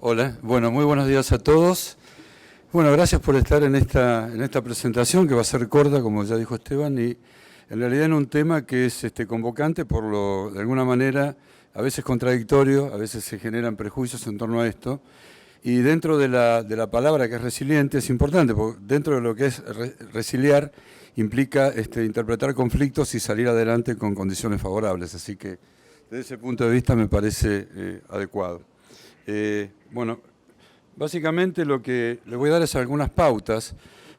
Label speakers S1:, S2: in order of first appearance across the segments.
S1: Hola, bueno, muy buenos días a todos. Bueno, gracias por estar en esta presentación que va a ser corta, como ya dijo Esteban, y en realidad en un tema que es convocante de alguna manera, a veces contradictorio, a veces se generan prejuicios en torno a esto, y dentro de la palabra que es resiliente es importante, porque dentro de lo que es resiliar implica interpretar conflictos y salir adelante con condiciones favorables, así que desde ese punto de vista me parece adecuado. Bueno, básicamente lo que le voy a dar es algunas pautas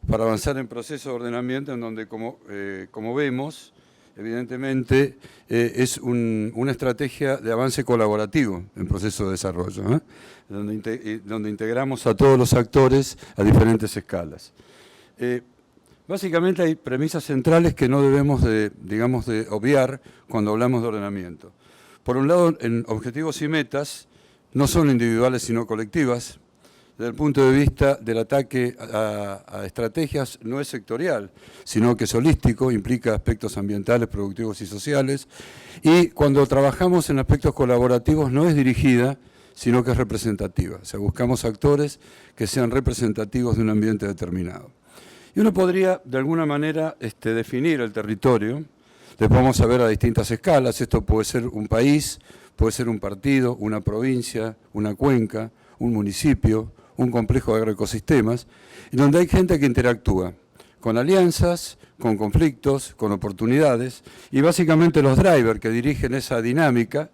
S1: para avanzar en proceso de ordenamiento en donde, como vemos, evidentemente es una estrategia de avance colaborativo en proceso de desarrollo, donde integramos a todos los actores a diferentes escalas. Básicamente hay premisas centrales que no debemos de obviar cuando hablamos de ordenamiento. Por un lado, en objetivos y metas, no son individuales sino colectivas. Desde el punto de vista del ataque a estrategias no es sectorial, sino que es holístico, implica aspectos ambientales, productivos y sociales. Y cuando trabajamos en aspectos colaborativos no es dirigida, sino que es representativa. O sea, buscamos actores que sean representativos de un ambiente determinado. Y uno podría, de alguna manera, definir el territorio. Después vamos a ver a distintas escalas. Esto puede ser un país, puede ser un partido, una provincia, una cuenca, un municipio, un complejo de agroecosistemas, en donde hay gente que interactúa con alianzas, con conflictos, con oportunidades, y básicamente los drivers que dirigen esa dinámica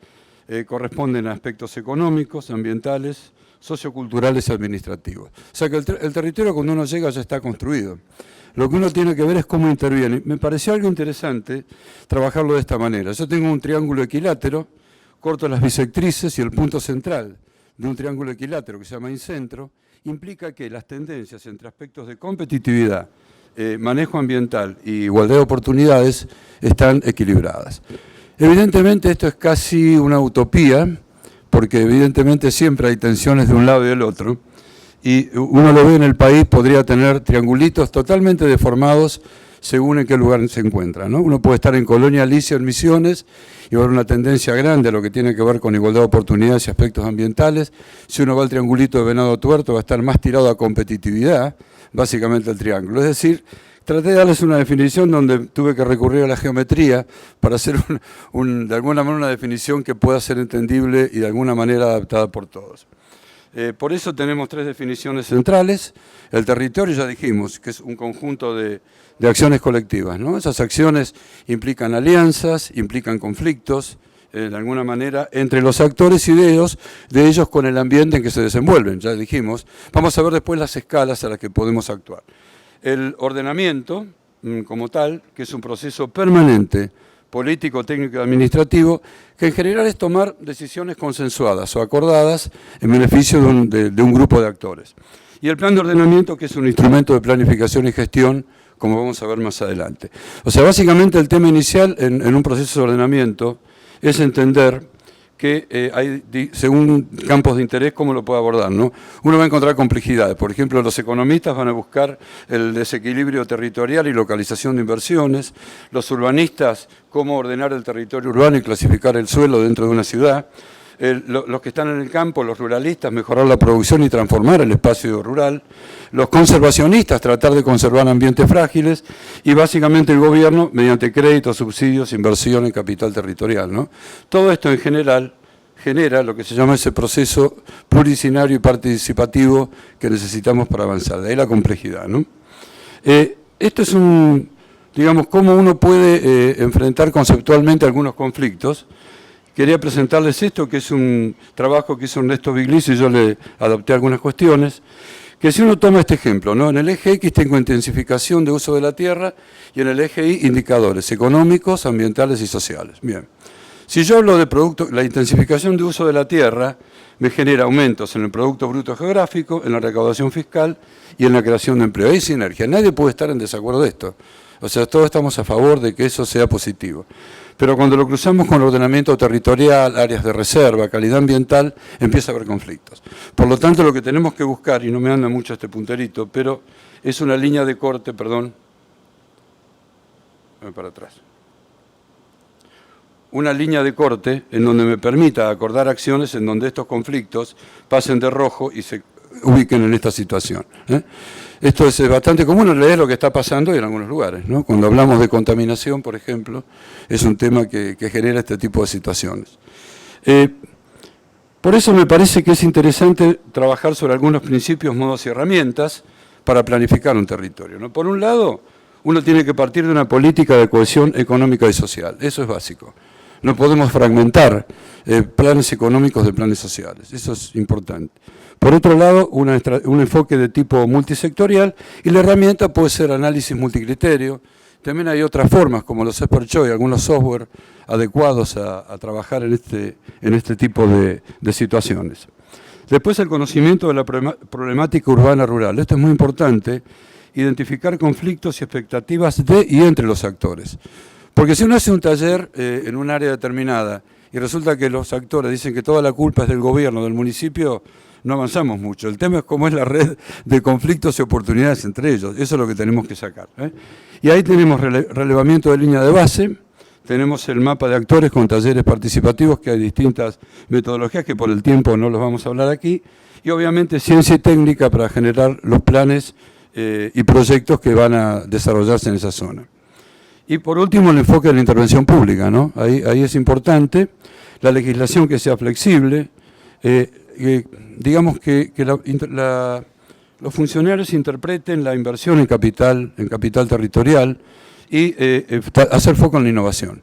S1: corresponden a aspectos económicos, ambientales, socioculturales y administrativos. O sea que el territorio cuando uno llega ya está construido. Lo que uno tiene que ver es cómo interviene. Me pareció algo interesante trabajarlo de esta manera. Yo tengo un triángulo equilátero, corto las bisectrices y el punto central de un triángulo equilátero que se llama incentro, implica que las tendencias entre aspectos de competitividad, manejo ambiental y igualdad de oportunidades están equilibradas. Evidentemente esto es casi una utopía, porque evidentemente siempre hay tensiones de un lado y del otro, y uno lo ve en el país, podría tener triangulitos totalmente deformados según en qué lugar se encuentra, ¿no? Uno puede estar en Colonia Alicia, en Misiones, y va a haber una tendencia grande a lo que tiene que ver con igualdad de oportunidades y aspectos ambientales. Si uno va al triangulito de Venado Tuerto, va a estar más tirado a competitividad, básicamente el triángulo. Es decir, traté de darles una definición donde tuve que recurrir a la geometría para hacer de alguna manera una definición que pueda ser entendible y de alguna manera adaptada por todos. Por eso tenemos tres definiciones centrales. El territorio, ya dijimos, que es un conjunto de acciones colectivas, ¿no? Esas acciones implican alianzas, implican conflictos, de alguna manera, entre los actores y de ellos con el ambiente en que se desenvuelven, ya dijimos. Vamos a ver después las escalas a las que podemos actuar. El ordenamiento, como tal, que es un proceso permanente, político, técnico y administrativo, que en general es tomar decisiones consensuadas o acordadas en beneficio de un grupo de actores. Y el plan de ordenamiento, que es un instrumento de planificación y gestión, como vamos a ver más adelante. O sea, básicamente el tema inicial en un proceso de ordenamiento es entender que hay, según campos de interés, cómo lo puede abordar, ¿no? Uno va a encontrar complejidades. Por ejemplo, los economistas van a buscar el desequilibrio territorial y localización de inversiones. Los urbanistas, cómo ordenar el territorio urbano y clasificar el suelo dentro de una ciudad. Los que están en el campo, los ruralistas, mejorar la producción y transformar el espacio rural. Los conservacionistas, tratar de conservar ambientes frágiles. Y básicamente el gobierno, mediante créditos, subsidios, inversión en capital territorial, ¿no? Todo esto en general genera lo que se llama ese proceso pluridisciplinario y participativo que necesitamos para avanzar. De ahí la complejidad, ¿no? Esto es digamos, cómo uno puede enfrentar conceptualmente algunos conflictos. Quería presentarles esto, que es un trabajo que hizo Ernesto Bigliese y yo le adapté algunas cuestiones, que si uno toma este ejemplo, ¿no? En el eje X tengo intensificación de uso de la tierra y en el eje Y indicadores económicos, ambientales y sociales. Bien. Si yo hablo de la intensificación de uso de la tierra me genera aumentos en el Producto Bruto Geográfico, en la recaudación fiscal y en la creación de empleo. Hay sinergia. Nadie puede estar en desacuerdo de esto. O sea, todos estamos a favor de que eso sea positivo. Pero cuando lo cruzamos con ordenamiento territorial, áreas de reserva, calidad ambiental, empieza a haber conflictos. Por lo tanto, lo que tenemos que buscar, y no me anda mucho este punterito, pero es una línea de corte, perdón, voy para atrás. una línea de corte en donde me permita acordar acciones en donde estos conflictos pasen de rojo y se ubiquen en esta situación. Esto es bastante común, leer lo que está pasando en algunos lugares, ¿no? Cuando hablamos de contaminación, por ejemplo, es un tema que genera este tipo de situaciones. Por eso me parece que es interesante trabajar sobre algunos principios, modos y herramientas para planificar un territorio, ¿no? Por un lado, uno tiene que partir de una política de cohesión económica y social, eso es básico. No podemos fragmentar planes económicos de planes sociales, eso es importante. Por otro lado, un enfoque de tipo multisectorial, y la herramienta puede ser análisis multicriterio. También hay otras formas, como los expert choice, algunos software adecuados a trabajar en este tipo de situaciones. Después, el conocimiento de la problemática urbana rural. Esto es muy importante, identificar conflictos y expectativas de y entre los actores. Porque si uno hace un taller en un área determinada y resulta que los actores dicen que toda la culpa es del gobierno, del municipio, no avanzamos mucho. El tema es cómo es la red de conflictos y oportunidades entre ellos. Eso es lo que tenemos que sacar. Y ahí tenemos relevamiento de línea de base, tenemos el mapa de actores con talleres participativos, que hay distintas metodologías que por el tiempo no los vamos a hablar aquí, y obviamente ciencia y técnica para generar los planes y proyectos que van a desarrollarse en esa zona. Y por último, el enfoque de la intervención pública, ¿no? Ahí es importante la legislación que sea flexible, digamos que los funcionarios interpreten la inversión en capital territorial y hacer foco en la innovación.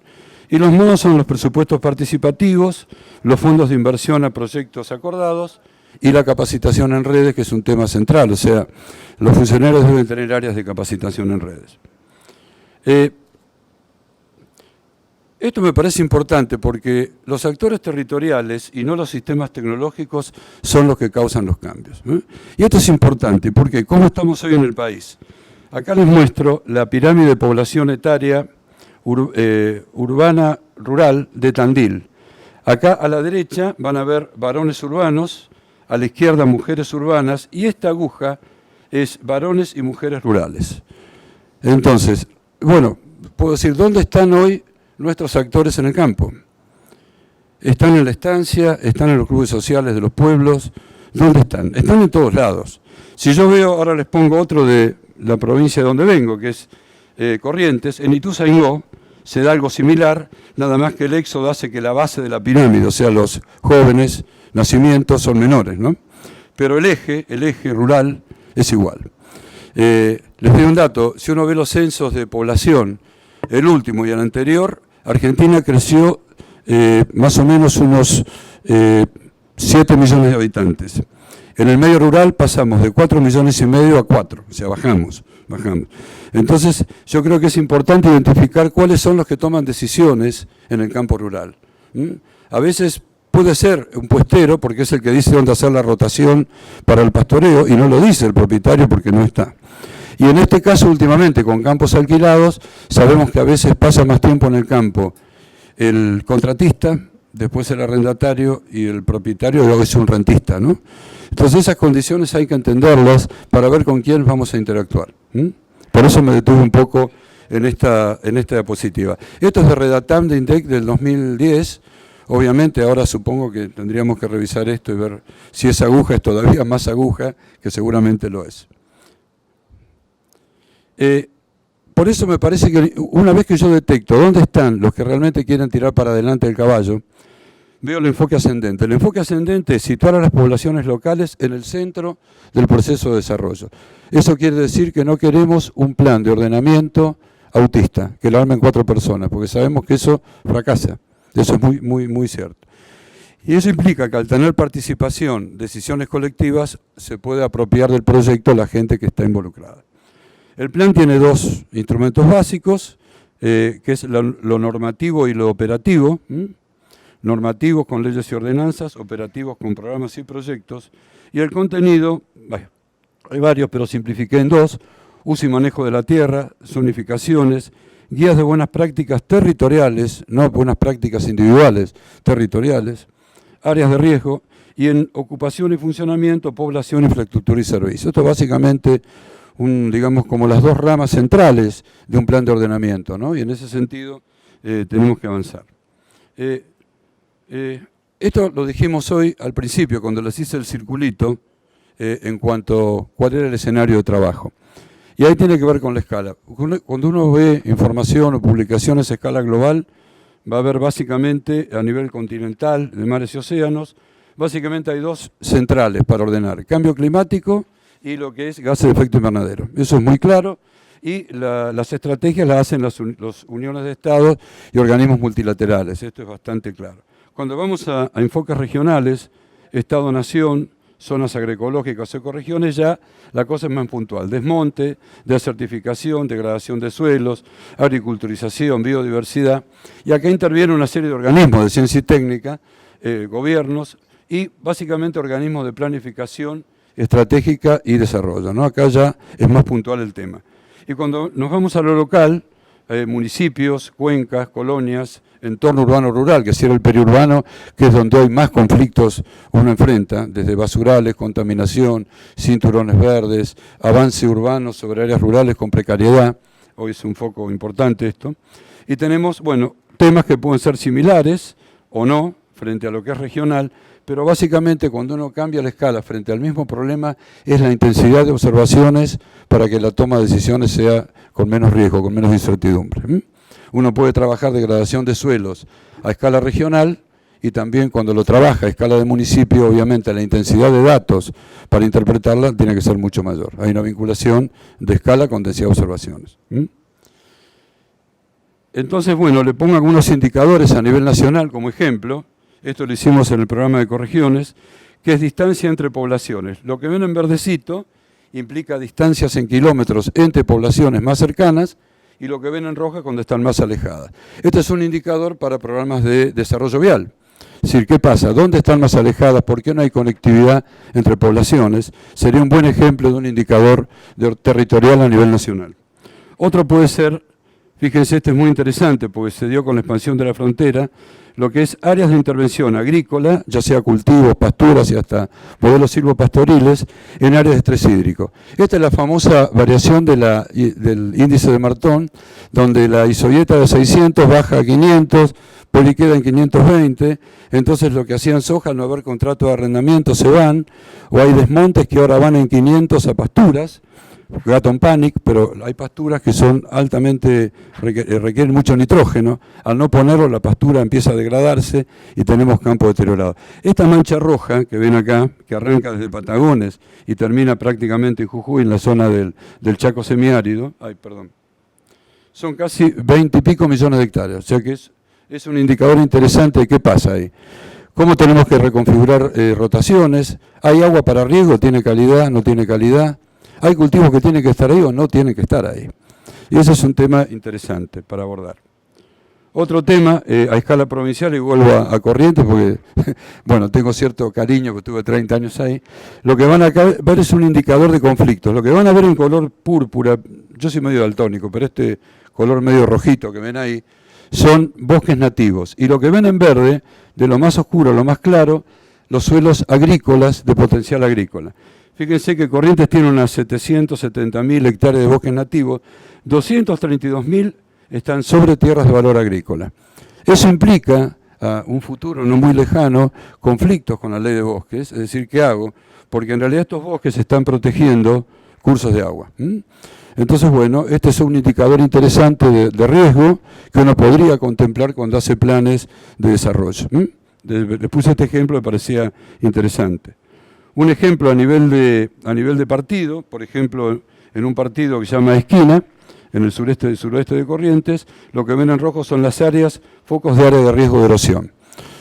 S1: Y los modos son los presupuestos participativos, los fondos de inversión a proyectos acordados y la capacitación en redes, que es un tema central, o sea, los funcionarios deben tener áreas de capacitación en redes. Esto me parece importante porque los actores territoriales y no los sistemas tecnológicos son los que causan los cambios. Y esto es importante porque ¿cómo estamos hoy en el país? Acá les muestro la pirámide de población etaria urbana rural de Tandil. Acá a la derecha van a ver varones urbanos, a la izquierda mujeres urbanas, y esta aguja es varones y mujeres rurales. Entonces, bueno, puedo decir, ¿dónde están hoy nuestros actores en el campo? Están en la estancia, están en los clubes sociales de los pueblos. ¿Dónde están? Están en todos lados. Si yo veo, ahora les pongo otro de la provincia de donde vengo, que es Corrientes, en Ituzaingó se da algo similar, nada más que el éxodo hace que la base de la pirámide, o sea, los jóvenes nacimientos son menores, ¿no? Pero el eje rural es igual. Les doy un dato, si uno ve los censos de población, el último y el anterior, Argentina creció más o menos unos 7 millones de habitantes. En el medio rural pasamos de 4,5 millones a 4, o sea, bajamos. Entonces, yo creo que es importante identificar cuáles son los que toman decisiones en el campo rural. A veces puede ser un puestero, porque es el que dice dónde hacer la rotación para el pastoreo, y no lo dice el propietario porque no está. Y en este caso, últimamente, con campos alquilados, sabemos que a veces pasa más tiempo en el campo el contratista, después el arrendatario y el propietario, luego es un rentista, ¿no? Entonces esas condiciones hay que entenderlas para ver con quién vamos a interactuar. Por eso me detuve un poco en esta diapositiva. Esto es de Redatam de INDEC del 2010. Obviamente ahora supongo que tendríamos que revisar esto y ver si esa aguja es todavía más aguja, que seguramente lo es. Por eso me parece que una vez que yo detecto dónde están los que realmente quieren tirar para adelante el caballo, veo el enfoque ascendente. El enfoque ascendente es situar a las poblaciones locales en el centro del proceso de desarrollo. Eso quiere decir que no queremos un plan de ordenamiento autista, que lo armen 4 personas, porque sabemos que eso fracasa. Eso es muy cierto. Y eso implica que al tener participación, decisiones colectivas, se puede apropiar del proyecto la gente que está involucrada. El plan tiene 2 instrumentos básicos, que es lo normativo y lo operativo. Normativos con leyes y ordenanzas, operativos con programas y proyectos. Y el contenido, bueno, hay varios, pero simplifiqué en 2, uso y manejo de la tierra, zonificaciones, guías de buenas prácticas territoriales, no buenas prácticas individuales, territoriales, áreas de riesgo, y en ocupación y funcionamiento, población, infraestructura y servicios. Esto es básicamente, digamos, como las 2 ramas centrales de un plan de ordenamiento, ¿no? Y en ese sentido tenemos que avanzar. Esto lo dijimos hoy al principio, cuando les hice el circulito, en cuanto a cuál era el escenario de trabajo. Y ahí tiene que ver con la escala. Cuando uno ve información o publicaciones a escala global, va a ver básicamente a nivel continental, de mares y océanos, básicamente hay dos centrales para ordenar: cambio climático y lo que es gases de efecto invernadero. Eso es muy claro, y las estrategias las hacen las uniones de estados y organismos multilaterales. Esto es bastante claro. Cuando vamos a enfoques regionales, Estado-nación, zonas agroecológicas o ecorregiones, ya la cosa es más puntual: desmonte, desertificación, degradación de suelos, agriculturización, biodiversidad. Y acá interviene una serie de organismos de ciencia y técnica, gobiernos y básicamente organismos de planificación estratégica y desarrollo, ¿no? Acá ya es más puntual el tema. Y cuando nos vamos a lo local, municipios, cuencas, colonias, entorno urbano-rural, que si era el periurbano, que es donde hoy más conflictos uno enfrenta, desde basurales, contaminación, cinturones verdes, avance urbano sobre áreas rurales con precariedad. Hoy es un foco importante esto. Y tenemos, bueno, temas que pueden ser similares o no, frente a lo que es regional, pero básicamente cuando uno cambia la escala frente al mismo problema es la intensidad de observaciones para que la toma de decisiones sea con menos riesgo, con menos incertidumbre. Uno puede trabajar degradación de suelos a escala regional y también cuando lo trabaja a escala de municipio, obviamente la intensidad de datos para interpretarla tiene que ser mucho mayor. Hay una vinculación de escala con densidad de observaciones. Entonces, bueno, le pongo algunos indicadores a nivel nacional como ejemplo. Esto lo hicimos en el programa de ecorregiones, que es distancia entre poblaciones. Lo que ven en verdecito implica distancias en kilómetros entre poblaciones más cercanas, y lo que ven en roja cuando están más alejadas. Este es un indicador para programas de desarrollo vial. Es decir, ¿qué pasa? ¿Dónde están más alejadas? ¿Por qué no hay conectividad entre poblaciones? Sería un buen ejemplo de un indicador territorial a nivel nacional. Otro puede ser, fíjense, este es muy interesante porque se dio con la expansión de la frontera, lo que es áreas de intervención agrícola, ya sea cultivos, pasturas y hasta modelos silvopastoriles, en áreas de estrés hídrico. Esta es la famosa variación del índice de Martón, donde la isovieta de 600 baja a 500, poli queda en 520, entonces lo que hacían soja, al no haber contrato de arrendamiento, se van, o hay desmontes que ahora van en 500 a pasturas, Gatton Panic, pero hay pasturas que son altamente, requieren mucho nitrógeno. Al no ponerlo, la pastura empieza a degradarse y tenemos campo deteriorado. Esta mancha roja que ven acá, que arranca desde Patagones y termina prácticamente en Jujuy, en la zona del Chaco semiárido, son casi 20 y pico millones de hectáreas. O sea que es un indicador interesante de qué pasa ahí. ¿Cómo tenemos que reconfigurar rotaciones? ¿Hay agua para riego? ¿Tiene calidad? ¿No tiene calidad? ¿Hay cultivos que tienen que estar ahí o no tienen que estar ahí? Y ese es un tema interesante para abordar. Otro tema, a escala provincial, y vuelvo a Corrientes porque, bueno, tengo cierto cariño, porque tuve 30 años ahí. Lo que van a ver es un indicador de conflictos. Lo que van a ver en color púrpura, yo soy medio daltónico, pero este color medio rojito que ven ahí, son bosques nativos. Y lo que ven en verde, de lo más oscuro a lo más claro, los suelos agrícolas de potencial agrícola. Fíjense que Corrientes tiene unas 770.000 hectáreas de bosques nativos, 232.000 están sobre tierras de valor agrícola. Eso implica, a un futuro no muy lejano, conflictos con la ley de bosques, es decir, ¿qué hago? Porque en realidad estos bosques están protegiendo cursos de agua. Entonces, bueno, este es un indicador interesante de riesgo que uno podría contemplar cuando hace planes de desarrollo. Les puse este ejemplo, me parecía interesante. Un ejemplo a nivel de partido, por ejemplo, en un partido que se llama Esquina, en el suroeste de Corrientes, lo que ven en rojo son las áreas, focos de área de riesgo de erosión,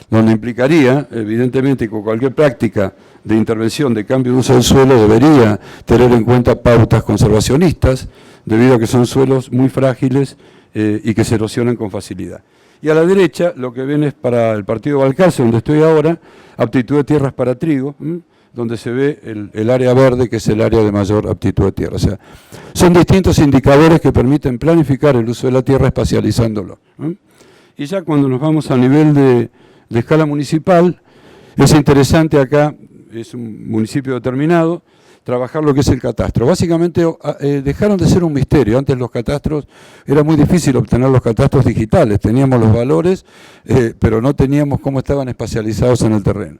S1: donde implicaría, evidentemente, que cualquier práctica de intervención de cambio de uso del suelo debería tener en cuenta pautas conservacionistas, debido a que son suelos muy frágiles y que se erosionan con facilidad. Y a la derecha, lo que ven es para el partido Balcarce, donde estoy ahora, aptitud de tierras para trigo, donde se ve el área verde, que es el área de mayor aptitud de tierra. O sea, son distintos indicadores que permiten planificar el uso de la tierra espacializándolo. Y ya cuando nos vamos a nivel de escala municipal, es interesante acá, es un municipio determinado, trabajar lo que es el catastro. Básicamente dejaron de ser un misterio. Antes los catastros, era muy difícil obtener los catastros digitales. Teníamos los valores, pero no teníamos cómo estaban espacializados en el terreno.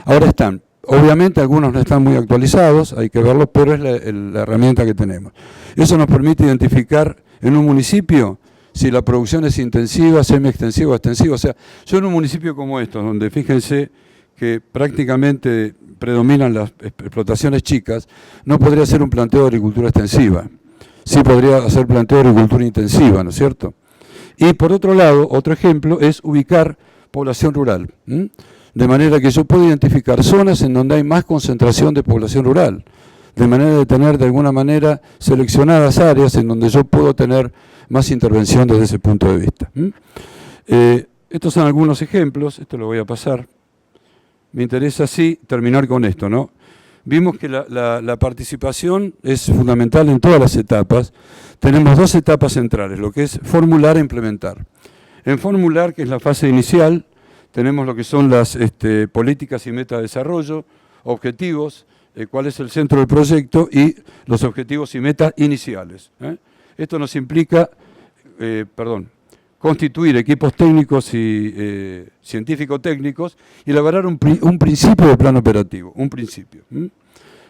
S1: Ahora están. Obviamente algunos no están muy actualizados, hay que verlos, pero es la herramienta que tenemos. Eso nos permite identificar en un municipio si la producción es intensiva, semi-extensiva o extensiva. O sea, yo en un municipio como estos, donde fíjense que prácticamente predominan las explotaciones chicas, no podría ser un planteo de agricultura extensiva. Sí podría hacer planteo de agricultura intensiva, ¿no es cierto? Y por otro lado, otro ejemplo es ubicar población rural. De manera que yo puedo identificar zonas en donde hay más concentración de población rural, de manera de tener de alguna manera seleccionadas áreas en donde yo puedo tener más intervención desde ese punto de vista. Estos son algunos ejemplos, esto lo voy a pasar. Me interesa sí terminar con esto, ¿no? Vimos que la participación es fundamental en todas las etapas. Tenemos dos etapas centrales, lo que es formular e implementar. En formular, que es la fase inicial, tenemos lo que son las políticas y metas de desarrollo, objetivos, cuál es el centro del proyecto y los objetivos y metas iniciales. Esto nos implica, constituir equipos técnicos y científico-técnicos y elaborar un principio de plan operativo, un principio.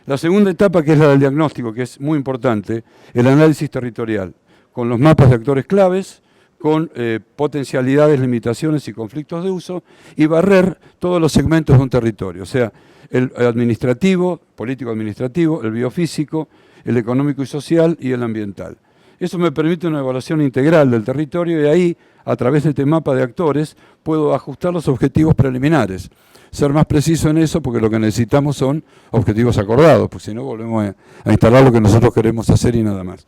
S1: La segunda etapa, que es la del diagnóstico, que es muy importante, el análisis territorial, con los mapas de actores claves, con potencialidades, limitaciones y conflictos de uso, y barrer todos los segmentos de un territorio, o sea, el administrativo, político-administrativo, el biofísico, el económico y social y el ambiental. Eso me permite una evaluación integral del territorio y ahí, a través de este mapa de actores, puedo ajustar los objetivos preliminares. Ser más preciso en eso porque lo que necesitamos son objetivos acordados, porque si no volvemos a instalar lo que nosotros queremos hacer y nada más.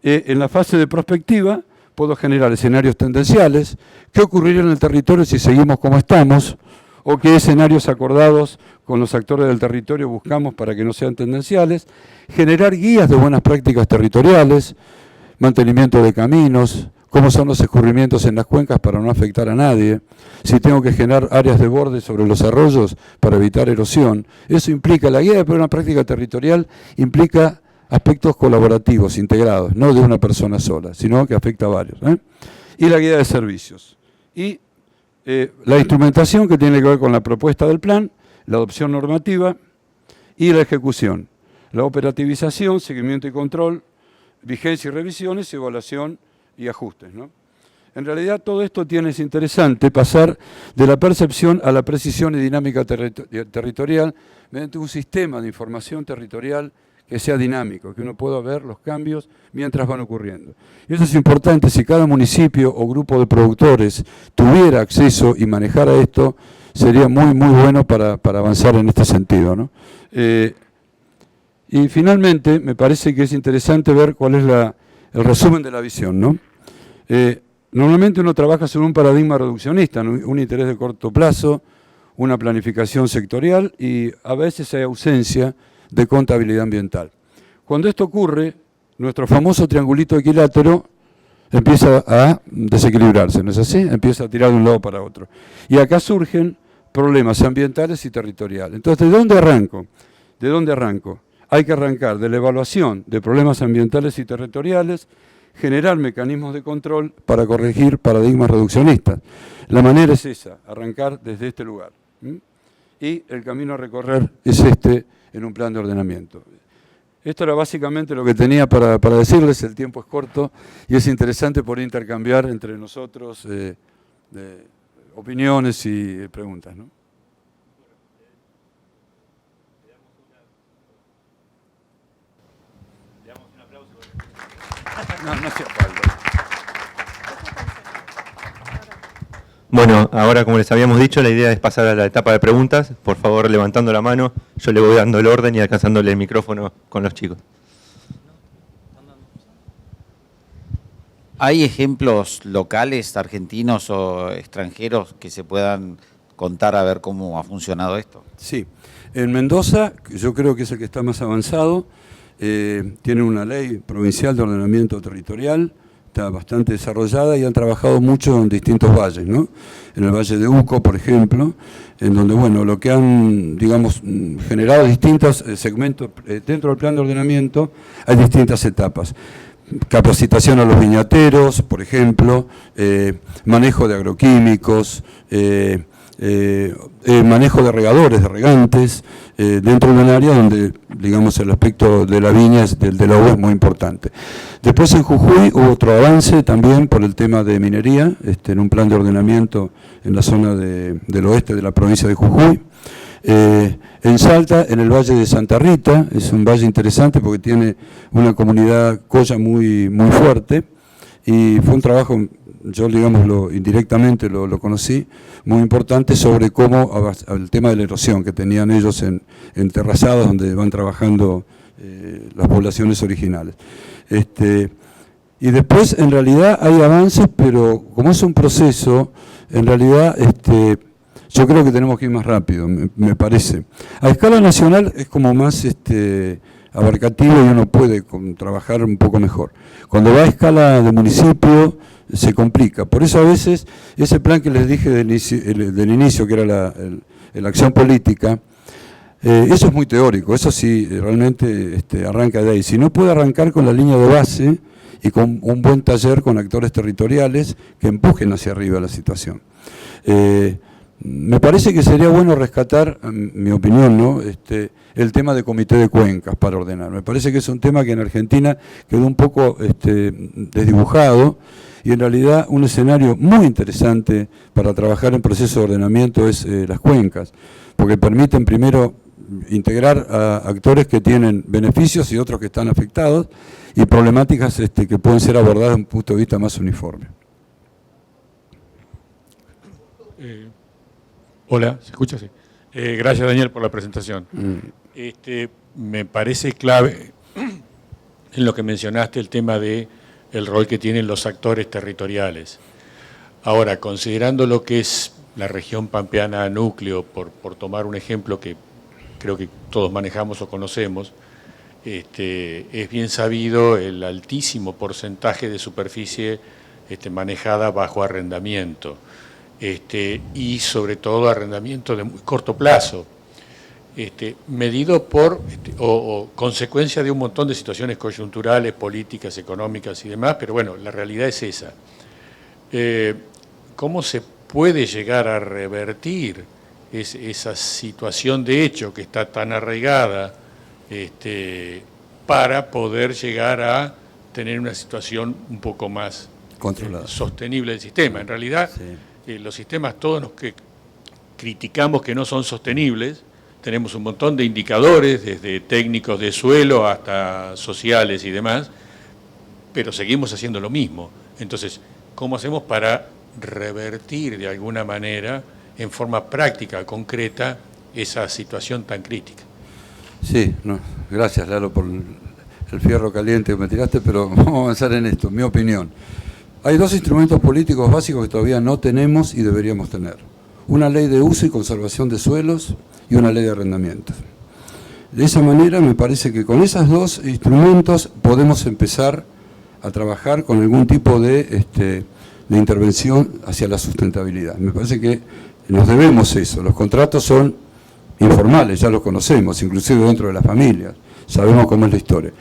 S1: En la fase de prospectiva, puedo generar escenarios tendenciales, qué ocurriría en el territorio si seguimos como estamos, o qué escenarios acordados con los actores del territorio buscamos para que no sean tendenciales, generar guías de buenas prácticas territoriales, mantenimiento de caminos, cómo son los escurrimientos en las cuencas para no afectar a nadie, si tengo que generar áreas de borde sobre los arroyos para evitar erosión. Eso implica, la guía de buena práctica territorial implica aspectos colaborativos, integrados, no de una persona sola, sino que afecta a varios. Y la guía de servicios. Y la instrumentación que tiene que ver con la propuesta del plan, la adopción normativa y la ejecución. La operativización, seguimiento y control, vigencia y revisiones, evaluación y ajustes, ¿no? En realidad todo esto es interesante pasar de la percepción a la precisión y dinámica territorial mediante un sistema de información territorial que sea dinámico, que uno pueda ver los cambios mientras van ocurriendo. Y eso es importante, si cada municipio o grupo de productores tuviera acceso y manejara esto, sería muy, muy bueno para avanzar en este sentido, ¿no? Y finalmente, me parece que es interesante ver cuál es el resumen de la visión, ¿no? Normalmente uno trabaja sobre un paradigma reduccionista, un interés de corto plazo, una planificación sectorial y a veces hay ausencia de contabilidad ambiental. Cuando esto ocurre, nuestro famoso triangulito equilátero empieza a desequilibrarse, ¿no es así? Empieza a tirar de un lado para otro. Y acá surgen problemas ambientales y territoriales. Entonces, ¿de dónde arranco? ¿De dónde arranco? Hay que arrancar de la evaluación de problemas ambientales y territoriales, generar mecanismos de control para corregir paradigmas reduccionistas. La manera es esa, arrancar desde este lugar. Y el camino a recorrer es en un plan de ordenamiento. Esto era básicamente lo que tenía para decirles, el tiempo es corto y es interesante por intercambiar entre nosotros opiniones y preguntas, ¿no? No hacía falta.
S2: Bueno, ahora como les habíamos dicho, la idea es pasar a la etapa de preguntas. Por favor, levantando la mano, yo le voy dando el orden y alcanzándole el micrófono con los chicos.
S3: ¿Hay ejemplos locales, argentinos o extranjeros que se puedan contar a ver cómo ha funcionado esto?
S1: Sí, en Mendoza, yo creo que es el que está más avanzado, tiene una ley provincial de ordenamiento territorial, está bastante desarrollada y han trabajado mucho en distintos valles, ¿no? En el Valle de Uco, por ejemplo, en donde, bueno, lo que han, digamos, generado distintos segmentos dentro del plan de ordenamiento, hay distintas etapas. Capacitación a los viñateros, por ejemplo, manejo de agroquímicos, manejo de regadores, de regantes, dentro de un área donde, digamos, el aspecto de la viña, de la uva, es muy importante. Después en Jujuy hubo otro avance también por el tema de minería, en un plan de ordenamiento en la zona del oeste de la provincia de Jujuy. En Salta, en el Valle de Santa Rita, es un valle interesante porque tiene una comunidad colla muy fuerte, y fue un trabajo, yo digamos indirectamente lo conocí, muy importante sobre cómo el tema de la erosión que tenían ellos en terrazados donde van trabajando las poblaciones originales. Y después en realidad hay avances, pero como es un proceso, en realidad yo creo que tenemos que ir más rápido, me parece. A escala nacional es como más abarcativo y uno puede trabajar un poco mejor. Cuando va a escala de municipio se complica. Por eso a veces ese plan que les dije del inicio, que era la acción política, eso es muy teórico, eso sí realmente arranca de ahí. Si no puede arrancar con la línea de base y con un buen taller con actores territoriales que empujen hacia arriba la situación. Me parece que sería bueno rescatar, en mi opinión, ¿no? El tema de comité de cuencas para ordenar. Me parece que es un tema que en Argentina quedó un poco desdibujado, y en realidad un escenario muy interesante para trabajar en proceso de ordenamiento es las cuencas, porque permiten primero integrar a actores que tienen beneficios y otros que están afectados, y problemáticas que pueden ser abordadas desde un punto de vista más uniforme.
S4: Hola, ¿se escucha? Sí. Gracias, Daniel, por la presentación. Me parece clave en lo que mencionaste el tema de el rol que tienen los actores territoriales. Ahora, considerando lo que es la región pampeana núcleo, por tomar un ejemplo que creo que todos manejamos o conocemos, es bien sabido el altísimo porcentaje de superficie manejada bajo arrendamiento. Y sobre todo arrendamiento de muy corto plazo, medido por o consecuencia de un montón de situaciones coyunturales, políticas, económicas y demás, pero bueno, la realidad es esa. ¿Cómo se puede llegar a revertir esa situación de hecho que está tan arraigada para poder llegar a tener una situación un poco más
S1: controlada,
S4: sostenible del sistema? En realidad, sí. Los sistemas todos los que criticamos que no son sostenibles, tenemos un montón de indicadores, desde técnicos de suelo hasta sociales y demás, pero seguimos haciendo lo mismo. Entonces, ¿cómo hacemos para revertir de alguna manera, en forma práctica, concreta, esa situación tan crítica?
S1: Sí, no, gracias Lalo por el fierro caliente que me tiraste, pero vamos a avanzar en esto, mi opinión. Hay dos instrumentos políticos básicos que todavía no tenemos y deberíamos tener. Una ley de uso y conservación de suelos y una ley de arrendamientos. De esa manera me parece que con esos dos instrumentos podemos empezar a trabajar con algún tipo de intervención hacia la sustentabilidad. Me parece que nos debemos eso. Los contratos son informales, ya los conocemos, inclusive dentro de las familias. Sabemos cómo es la historia.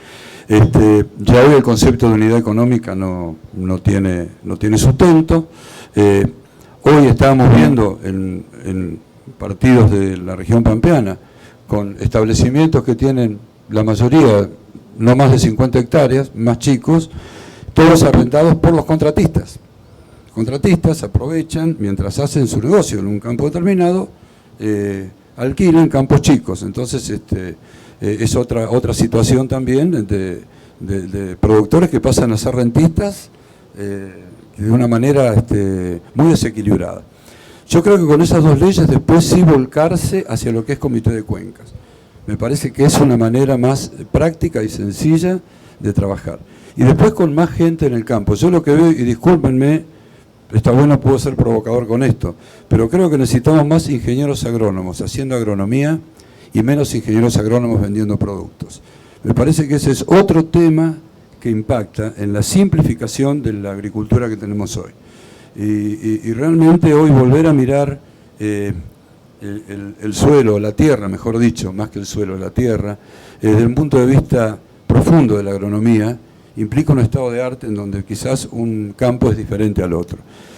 S1: Ya hoy el concepto de unidad económica no tiene sustento. Hoy estábamos viendo en partidos de la región pampeana con establecimientos que tienen la mayoría no más de 50 hectáreas, más chicos, todos arrendados por los contratistas. Contratistas aprovechan, mientras hacen su negocio en un campo determinado, alquilan campos chicos. Entonces es otra situación también de productores que pasan a ser rentistas de una manera muy desequilibrada. Yo creo que con esas dos leyes después sí volcarse hacia lo que es comité de cuencas. Me parece que es una manera más práctica y sencilla de trabajar. Y después con más gente en el campo. Yo lo que veo, y discúlpenme, está bueno, puedo ser provocador con esto, pero creo que necesitamos más ingenieros agrónomos haciendo agronomía y menos ingenieros agrónomos vendiendo productos. Me parece que ese es otro tema que impacta en la simplificación de la agricultura que tenemos hoy. Y realmente hoy volver a mirar el suelo, la tierra, mejor dicho, más que el suelo, la tierra, desde un punto de vista profundo de la agronomía, implica un estado de arte en donde quizás un campo es diferente al otro.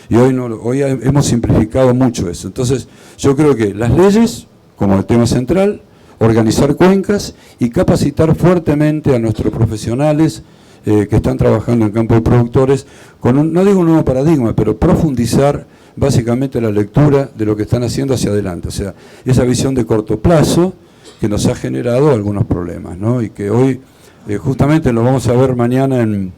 S1: Y hoy hemos simplificado mucho eso. Entonces, yo creo que las leyes, como el tema central, organizar cuencas y capacitar fuertemente a nuestros profesionales que están trabajando en campo de productores, con no digo un nuevo paradigma, pero profundizar básicamente la lectura de lo que están haciendo hacia adelante. O sea, esa visión de corto plazo que nos ha generado algunos problemas, ¿no? Y que hoy justamente lo vamos a ver mañana en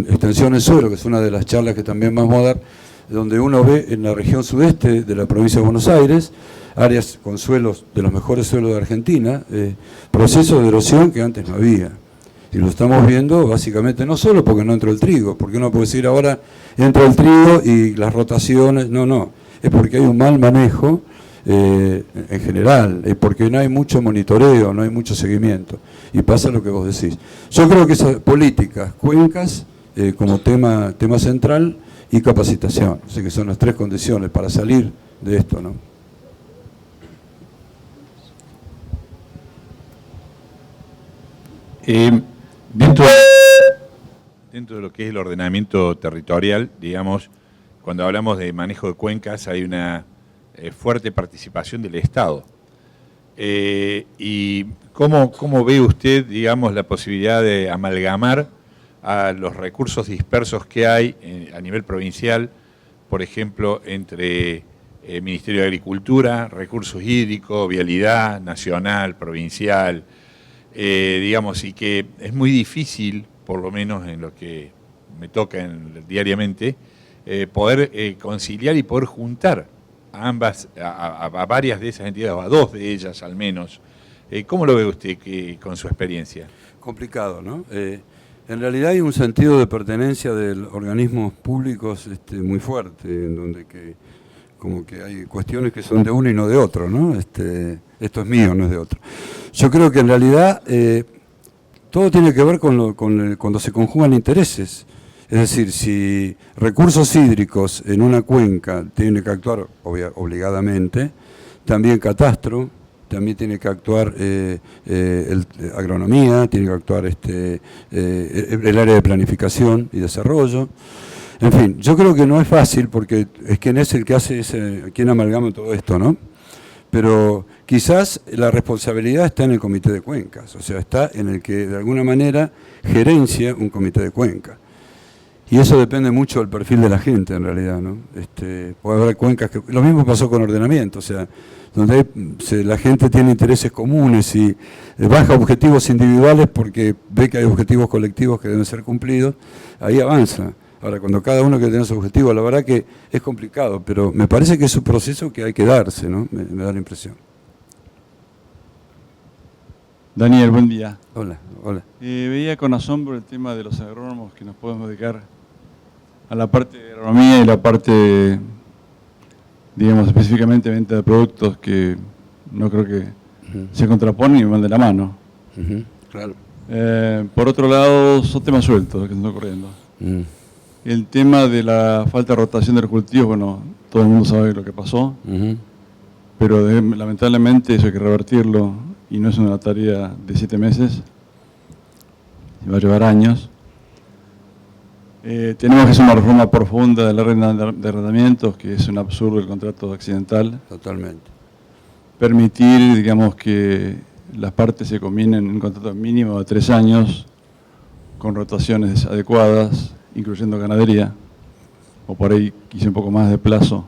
S1: Extensión en Suelo, que es una de las charlas que también vamos a dar, donde uno ve en la región sudeste de la provincia de Buenos Aires, áreas con suelos de los mejores suelos de Argentina, procesos de erosión que antes no había. Y lo estamos viendo básicamente no solo porque no entró el trigo, porque uno puede decir ahora entra el trigo y las rotaciones, no, es porque hay un mal manejo en general, porque no hay mucho monitoreo, no hay mucho seguimiento, y pasa lo que vos decís. Yo creo que esas políticas, cuencas, como tema central, y capacitación, así que son las tres condiciones para salir de esto, ¿no?
S5: Dentro de lo que es el ordenamiento territorial, digamos, cuando hablamos de manejo de cuencas hay una fuerte participación del Estado. ¿Y cómo ve usted, digamos, la posibilidad de amalgamar a los recursos dispersos que hay a nivel provincial, por ejemplo, entre Ministerio de Agricultura, Recursos Hídricos, Vialidad, Nacional, Provincial, digamos, y que es muy difícil, por lo menos en lo que me toca diariamente, poder conciliar y poder juntar a ambas, a varias de esas entidades, o a dos de ellas al menos? ¿Cómo lo ve usted con su experiencia?
S1: Complicado, ¿no? En realidad hay un sentido de pertenencia de organismos públicos muy fuerte, en donde como que hay cuestiones que son de uno y no de otro, ¿no? Esto es mío, no es de otro. Yo creo que en realidad todo tiene que ver cuando se conjugan intereses. Es decir, si recursos hídricos en una cuenca tiene que actuar obligadamente, también catastro, también tiene que actuar agronomía, tiene que actuar el área de planificación y desarrollo. En fin, yo creo que no es fácil porque es quien es el que hace quien amalgama todo esto, ¿no? Pero quizás la responsabilidad está en el comité de cuencas, o sea, está en el que de alguna manera gerencia un comité de cuencas. Y eso depende mucho del perfil de la gente en realidad, ¿no? Puede haber cuencas que... Lo mismo pasó con ordenamiento, o sea, donde la gente tiene intereses comunes y baja objetivos individuales porque ve que hay objetivos colectivos que deben ser cumplidos, ahí avanza. Ahora, cuando cada uno quiere tener su objetivo, la verdad que es complicado, pero me parece que es un proceso que hay que darse, ¿no? Me da la impresión.
S6: Daniel, buen día.
S1: Hola.
S6: Veía con asombro el tema de los agrónomos que nos podemos dedicar a la parte de agronomía y la parte, digamos, específicamente venta de productos que no creo que se contraponen y van de la mano.
S1: Claro.
S6: Por otro lado, son temas sueltos que están ocurriendo. El tema de la falta de rotación de los cultivos, bueno, todo el mundo sabe lo que pasó, pero lamentablemente eso hay que revertirlo y no es una tarea de 7 meses, va a llevar años. Tenemos que hacer una reforma profunda de la red de arrendamientos, que es un absurdo el contrato accidental.
S1: Totalmente.
S6: Permitir, digamos, que las partes se combinen en un contrato mínimo de 3 años, con rotaciones adecuadas, incluyendo ganadería, o por ahí quise un poco más de plazo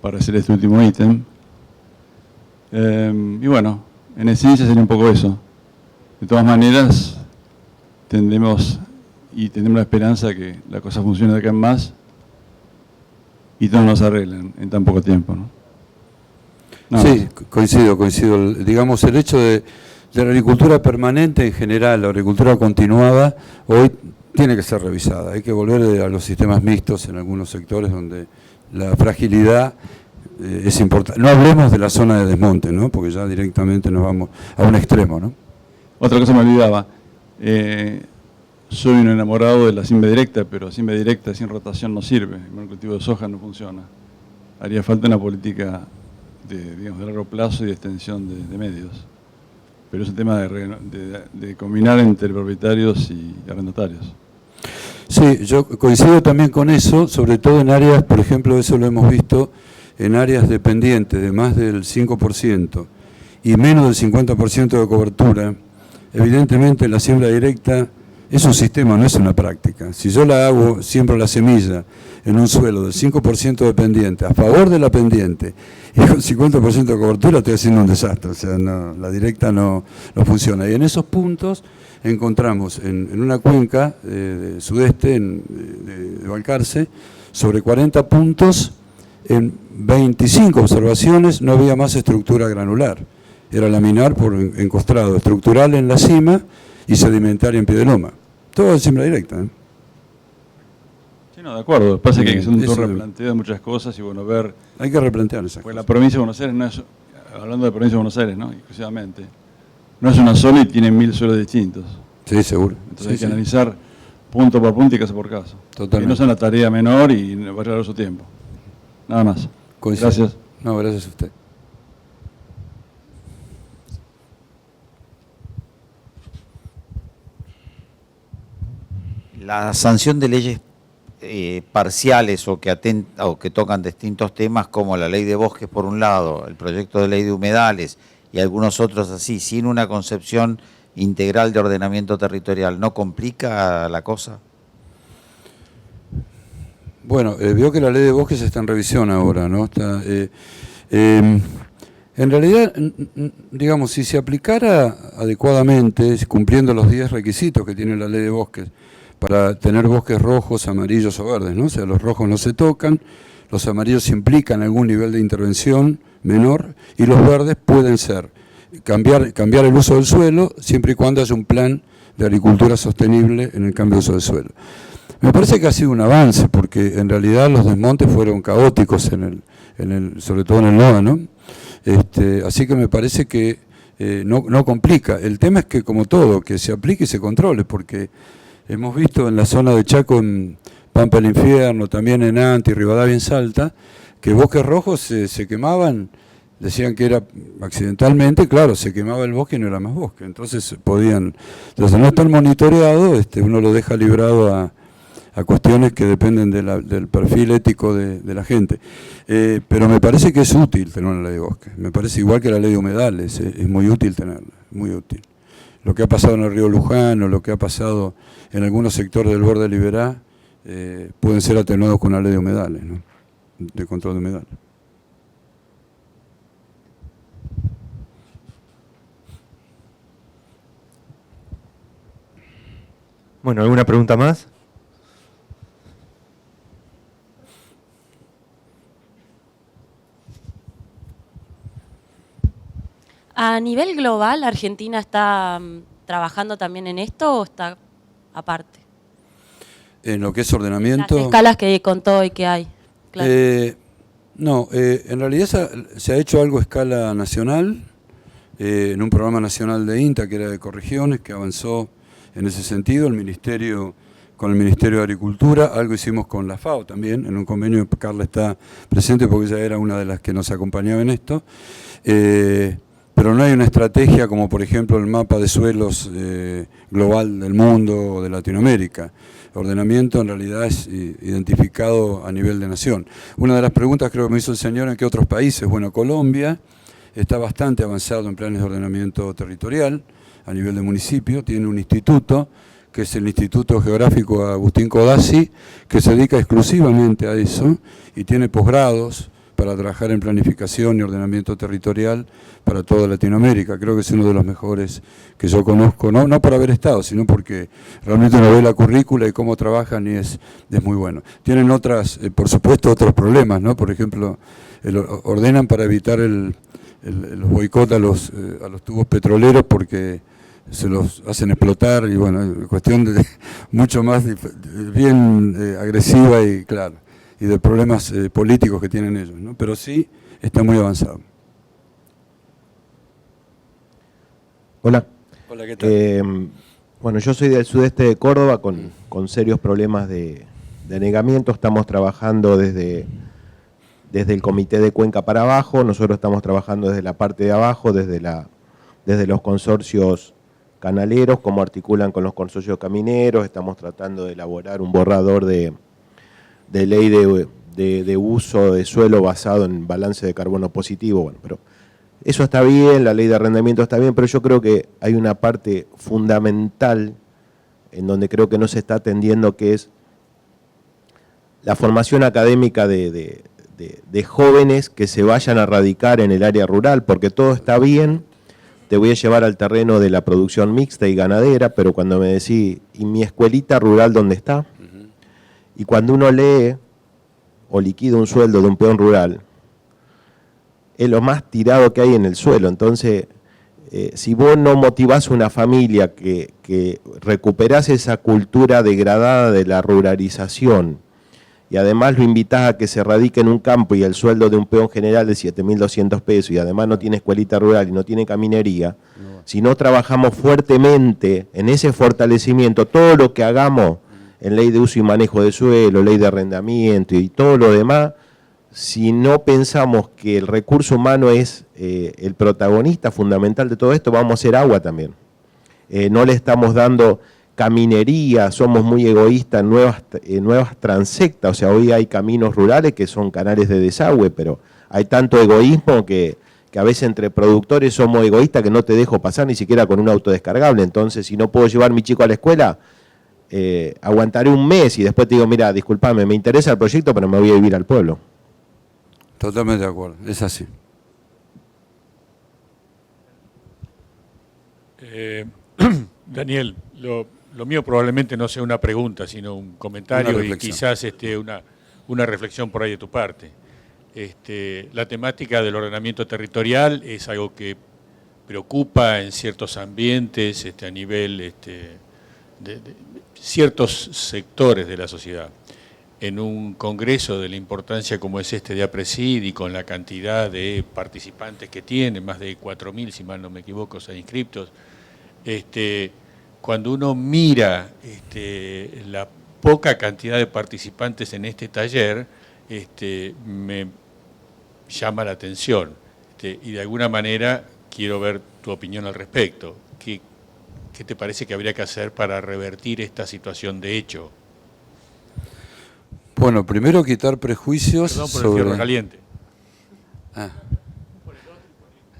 S6: para hacer este último ítem. Y bueno, en esencia sería un poco eso. De todas maneras, tendremos la esperanza que la cosa funcione de acá en más y todo nos arreglen en tan poco tiempo, ¿no?
S1: Sí, coincido. Digamos, el hecho de la agricultura permanente en general, la agricultura continuada, hoy tiene que ser revisada. Hay que volver a los sistemas mixtos en algunos sectores donde la fragilidad es importante. No hablemos de la zona de desmonte, ¿no? Porque ya directamente nos vamos a un extremo, ¿no?
S6: Otra cosa me olvidaba. soy un enamorado de la siembra directa, pero siembra directa sin rotación no sirve. El monocultivo de soja no funciona. Haría falta una política de largo plazo y de extensión de medios. Pero es un tema de combinar entre propietarios y arrendatarios.
S1: Sí, yo coincido también con eso, sobre todo en áreas, por ejemplo, eso lo hemos visto, en áreas dependientes de más del 5% y menos del 50% de cobertura. Evidentemente la siembra directa es un sistema, no es una práctica. Si yo la hago, siembro la semilla en un suelo del 5% de pendiente, a favor de la pendiente, y con 50% de cobertura, estoy haciendo un desastre. O sea, no, la directa no funciona. Y en esos puntos encontramos en una cuenca de sudeste, de Balcarce, sobre 40 puntos, en 25 observaciones no había más estructura granular. Era laminar por encostrado, estructural en la cima y sedimentaria en pie de loma. Todo en siembra directa.
S6: Sí, no, de acuerdo. Lo que pasa es que hay que hacer un
S1: Eso-
S6: replanteo de muchas cosas y bueno, ver.
S1: Hay que replantear esas
S6: Pues
S1: cosas.
S6: la provincia de Buenos Aires no es, hablando de provincia de Buenos Aires, ¿no? Exclusivamente, no es una sola y tiene 1000 suelos distintos.
S1: Sí, seguro.
S6: Entonces
S1: Sí,
S6: hay que
S1: sí.
S6: analizar punto por punto y caso por caso.
S1: Totalmente.
S6: Que no es una tarea menor y va a llevar su tiempo. Nada más.
S1: Coincido.
S6: Gracias.
S1: No, gracias a usted.
S3: La sanción de leyes parciales o que tocan distintos temas, como la ley de bosques por un lado, el proyecto de ley de humedales y algunos otros así, sin una concepción integral de ordenamiento territorial, ¿no complica la cosa?
S1: Bueno, veo que la ley de bosques está en revisión ahora, ¿no? Está, en realidad, digamos, si se aplicara adecuadamente, cumpliendo los 10 requisitos que tiene la ley de bosques, para tener bosques rojos, amarillos o verdes, ¿no? O sea, los rojos no se tocan, los amarillos implican algún nivel de intervención menor y los verdes pueden ser cambiar el uso del suelo siempre y cuando haya un plan de agricultura sostenible en el cambio de uso del suelo. Me parece que ha sido un avance porque en realidad los desmontes fueron caóticos sobre todo en el NOA, ¿no? Así que me parece que no complica. El tema es que, como todo, que se aplique y se controle, porque hemos visto en la zona de Chaco, en Pampa del Infierno, también en Anti, Rivadavia, en Salta, que bosques rojos se quemaban, decían que era accidentalmente, claro, se quemaba el bosque y no era más bosque. Entonces no estar monitoreado, uno lo deja librado a cuestiones que dependen del perfil ético de la gente. Pero me parece que es útil tener una ley de bosque. Me parece igual que la ley de humedales, es muy útil tenerla, muy útil. Lo que ha pasado en el río Luján o lo que ha pasado en algunos sectores del borde de Liberá pueden ser atenuados con una ley de humedales, ¿no? De control de humedales.
S2: Bueno, ¿alguna pregunta más?
S7: A nivel global, ¿Argentina está trabajando también en esto o está aparte?
S1: En lo que es
S7: Las
S1: ordenamiento...
S7: escalas que contó y que hay. Claro.
S1: En realidad se ha hecho algo a escala nacional, en un programa nacional de INTA, que era de ecorregiones, que avanzó en ese sentido, con el Ministerio de Agricultura, algo hicimos con la FAO también, en un convenio, Carla está presente porque ella era una de las que nos acompañaba en esto, pero no hay una estrategia como por ejemplo el mapa de suelos global del mundo o de Latinoamérica. Ordenamiento en realidad es identificado a nivel de nación. Una de las preguntas creo que me hizo el señor, ¿en qué otros países? Bueno, Colombia está bastante avanzado en planes de ordenamiento territorial a nivel de municipio, tiene un instituto que es el Instituto Geográfico Agustín Codazzi, que se dedica exclusivamente a eso y tiene posgrados para trabajar en planificación y ordenamiento territorial para toda Latinoamérica. Creo que es uno de los mejores que yo conozco, no por haber estado, sino porque realmente uno ve la currícula y cómo trabajan y es muy bueno. Tienen por supuesto, otros problemas, ¿no? Por ejemplo, ordenan para evitar los boicot a los tubos petroleros porque se los hacen explotar y bueno, cuestión de mucho más bien agresiva y claro, y de problemas políticos que tienen ellos, ¿no? Pero sí está muy avanzado.
S8: Hola.
S1: Hola, ¿qué tal?
S8: Bueno, yo soy del sudeste de Córdoba con serios problemas de anegamiento. Estamos trabajando desde el comité de Cuenca para abajo. Nosotros estamos trabajando desde la parte de abajo, desde los consorcios canaleros, cómo articulan con los consorcios camineros. Estamos tratando de elaborar un borrador de ley de uso de suelo basado en balance de carbono positivo. Bueno, pero eso está bien, la ley de arrendamiento está bien, pero yo creo que hay una parte fundamental en donde creo que no se está atendiendo, que es la formación académica de jóvenes que se vayan a radicar en el área rural, porque todo está bien, te voy a llevar al terreno de la producción mixta y ganadera, pero cuando me decís, ¿y mi escuelita rural dónde está? Y cuando uno lee o liquida un sueldo de un peón rural, es lo más tirado que hay en el suelo. Entonces, si vos no motivás una familia que recuperás esa cultura degradada de la ruralización y además lo invitás a que se radique en un campo y el sueldo de un peón general de 7.200 pesos y además no tiene escuelita rural y no tiene caminería, si no trabajamos fuertemente en ese fortalecimiento, todo lo que hagamos en ley de uso y manejo de suelo, ley de arrendamiento y todo lo demás, si no pensamos que el recurso humano es el protagonista fundamental de todo esto, vamos a hacer agua también. No le estamos dando caminería, somos muy egoístas en nuevas transectas, o sea, hoy hay caminos rurales que son canales de desagüe, pero hay tanto egoísmo que a veces entre productores somos egoístas que no te dejo pasar ni siquiera con un auto descargable. Entonces, si no puedo llevar a mi chico a la escuela, aguantaré un mes y después te digo, mira, discúlpame, me interesa el proyecto, pero me voy a vivir al pueblo.
S1: Totalmente de acuerdo, es así.
S4: Daniel, lo mío probablemente no sea una pregunta, sino un comentario y quizás una reflexión por ahí de tu parte. La temática del ordenamiento territorial es algo que preocupa en ciertos ambientes, a nivel de ciertos sectores de la sociedad. En un congreso de la importancia como es de APRESID y con la cantidad de participantes que tiene, más de 4.000, si mal no me equivoco, inscriptos, cuando uno mira la poca cantidad de participantes en este taller, me llama la atención y de alguna manera quiero ver tu opinión al respecto. ¿Qué te parece que habría que hacer para revertir esta situación de hecho?
S1: Bueno, primero quitar prejuicios sobre...
S4: el fierro caliente.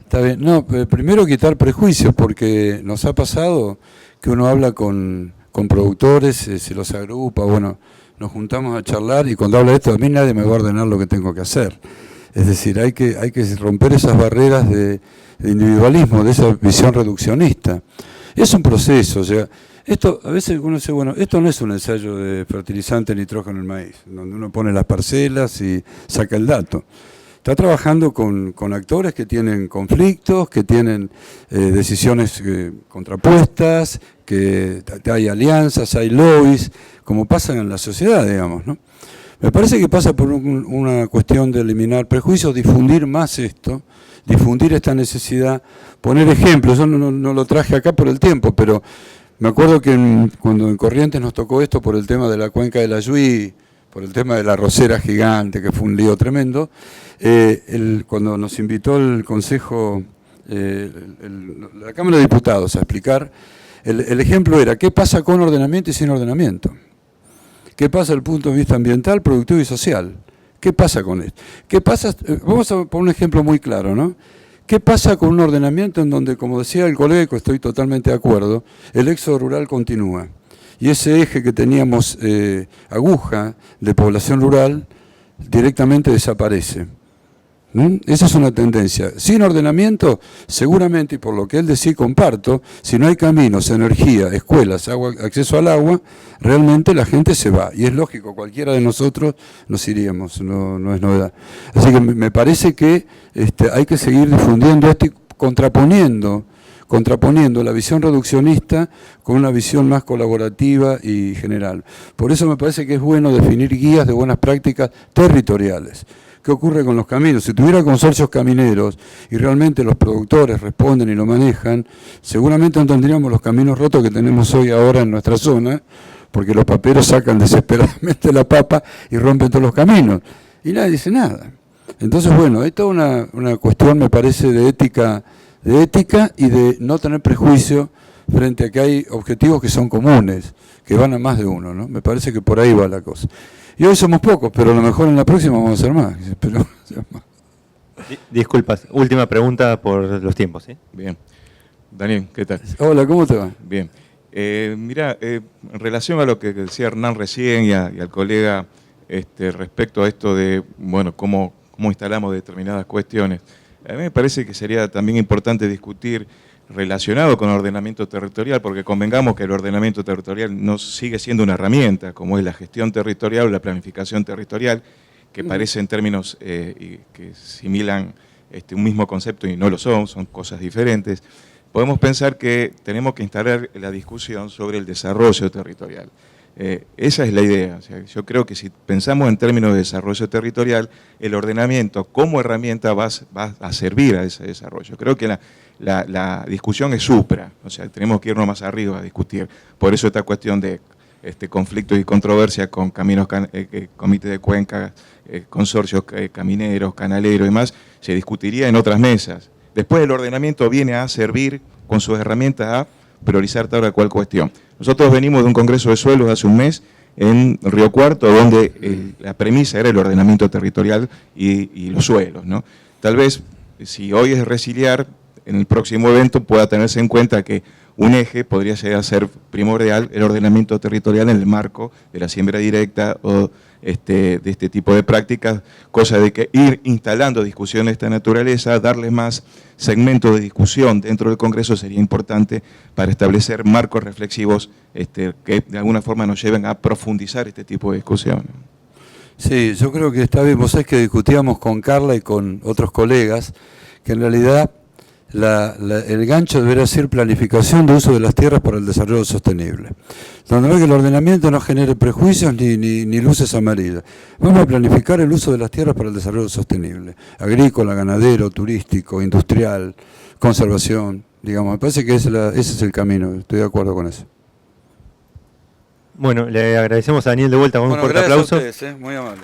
S1: Está bien. No, primero quitar prejuicios, porque nos ha pasado que uno habla con productores, se los agrupa, bueno, nos juntamos a charlar y cuando habla de esto, a mí nadie me va a ordenar lo que tengo que hacer. Es decir, hay que romper esas barreras de individualismo, de esa visión reduccionista. Es un proceso, o sea, esto, a veces uno dice, bueno, esto no es un ensayo de fertilizante nitrógeno en el maíz, donde uno pone las parcelas y saca el dato. Está trabajando con actores que tienen conflictos, que tienen decisiones contrapuestas, que hay alianzas, hay lobbies, como pasa en la sociedad, digamos, ¿no? Me parece que pasa por una cuestión de eliminar prejuicios, difundir más esto, difundir esta necesidad, poner ejemplos. Yo no lo traje acá por el tiempo, pero me acuerdo que cuando en Corrientes nos tocó esto por el tema de la cuenca del Ayuí, por el tema de la rosera gigante, que fue un lío tremendo, cuando nos invitó el Consejo, la Cámara de Diputados a explicar, el ejemplo era qué pasa con ordenamiento y sin ordenamiento. ¿Qué pasa desde el punto de vista ambiental, productivo y social? ¿Qué pasa con esto? ¿Qué pasa? Vamos a poner un ejemplo muy claro, ¿no? ¿Qué pasa con un ordenamiento en donde, como decía el colega, y estoy totalmente de acuerdo, el éxodo rural continúa? Y ese eje que teníamos aguja de población rural directamente desaparece. Esa es una tendencia. Sin ordenamiento, seguramente, y por lo que él decía, comparto, si no hay caminos, energía, escuelas, agua, acceso al agua, realmente la gente se va. Y es lógico, cualquiera de nosotros nos iríamos, no es novedad. Así que me parece que hay que seguir difundiendo esto y contraponiendo la visión reduccionista con una visión más colaborativa y general. Por eso me parece que es bueno definir guías de buenas prácticas territoriales, ¿qué ocurre con los caminos? Si tuviera consorcios camineros y realmente los productores responden y lo manejan, seguramente no tendríamos los caminos rotos que tenemos hoy ahora en nuestra zona, porque los paperos sacan desesperadamente la papa y rompen todos los caminos. Y nadie dice nada. Entonces, bueno, hay toda una cuestión, me parece, de ética y de no tener prejuicio frente a que hay objetivos que son comunes, que van a más de uno, ¿no? Me parece que por ahí va la cosa. Y hoy somos pocos, pero a lo mejor en la próxima vamos a ser más. Espero ser más.
S2: Disculpas, última pregunta por los tiempos, ¿sí?
S9: Bien. Daniel, ¿qué tal?
S1: Hola, ¿cómo te va?
S9: Bien. Mira, en relación a lo que decía Hernán recién y al colega respecto a esto de, bueno, cómo instalamos determinadas cuestiones, a mí me parece que sería también importante discutir relacionado con el ordenamiento territorial, porque convengamos que el ordenamiento territorial no sigue siendo una herramienta, como es la gestión territorial o la planificación territorial, que parece en términos que similan un mismo concepto y no lo son cosas diferentes. Podemos pensar que tenemos que instalar la discusión sobre el desarrollo territorial. Esa es la idea. O sea, yo creo que si pensamos en términos de desarrollo territorial, el ordenamiento como herramienta va a servir a ese desarrollo. Creo que la discusión es supra, o sea, tenemos que irnos más arriba a discutir. Por eso esta cuestión de conflictos y controversia con caminos, comité de cuenca, consorcios camineros, canaleros y demás, se discutiría en otras mesas. Después el ordenamiento viene a servir con sus herramientas a priorizar tal o cual cuestión. Nosotros venimos de un congreso de suelos hace un mes en Río Cuarto, donde la premisa era el ordenamiento territorial y los suelos, ¿no? Tal vez, si hoy es resiliar, en el próximo evento pueda tenerse en cuenta que un eje podría llegar a ser primordial el ordenamiento territorial en el marco de la siembra directa o de este tipo de prácticas, cosa de que ir instalando discusiones de esta naturaleza, darle más segmentos de discusión dentro del Congreso sería importante para establecer marcos reflexivos que de alguna forma nos lleven a profundizar este tipo de discusión.
S1: Sí, yo creo que está bien. Vos sabés que discutíamos con Carla y con otros colegas que en realidad el gancho debería ser planificación de uso de las tierras para el desarrollo sostenible. Donde no que el ordenamiento no genere prejuicios ni luces amarillas. Vamos a planificar el uso de las tierras para el desarrollo sostenible. Agrícola, ganadero, turístico, industrial, conservación. Digamos, me parece que ese es el camino. Estoy de acuerdo con eso.
S2: Bueno, le agradecemos a Daniel de vuelta con un fuerte aplauso.
S1: Gracias a ustedes, muy amable.